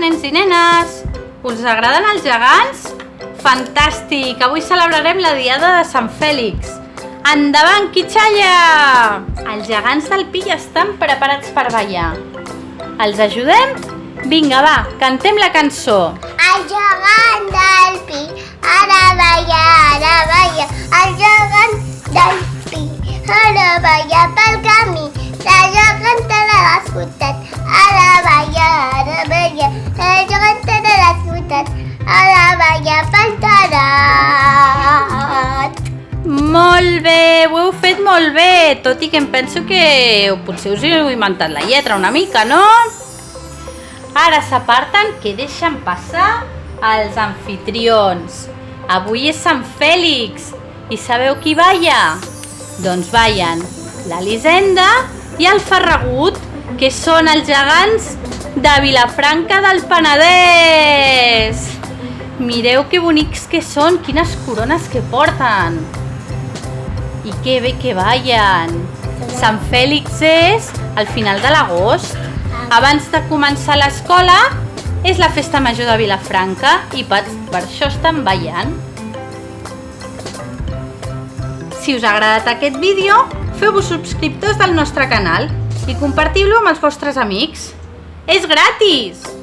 nens i nenes! Us agraden els gegants? Fantàstic! Avui celebrarem la diada de Sant Fèlix. Endavant, Quitxalla! Els gegants del Pi ja estan preparats per ballar. Els ajudem? Vinga, va, cantem la cançó. El gegant del Pi, ara balla, el gegant del Pi, ara balla pel camí, la geganta de la ciutat, ara balla, la geganta de la ciutat, ara balla pel terrat. Molt bé, ho heu fet molt bé, tot i que em penso que potser us heu inventat la lletra una mica, no? Ara s'aparten que deixen passar els amfitrions. Avui és Sant Fèlix i sabeu qui balla? Doncs ballen l'Elisenda i el Ferragut, que són els gegants de Vilafranca del Penedès. Mireu que bonics que són, quines corones que porten. I que bé que ballen. Sant Fèlix és al final de l'agost. Abans de començar l'escola és la festa major de Vilafranca i per això estan ballant. Si us ha agradat aquest vídeo, feu-vos subscriptors del nostre canal i compartiu-lo amb els vostres amics. És gratis!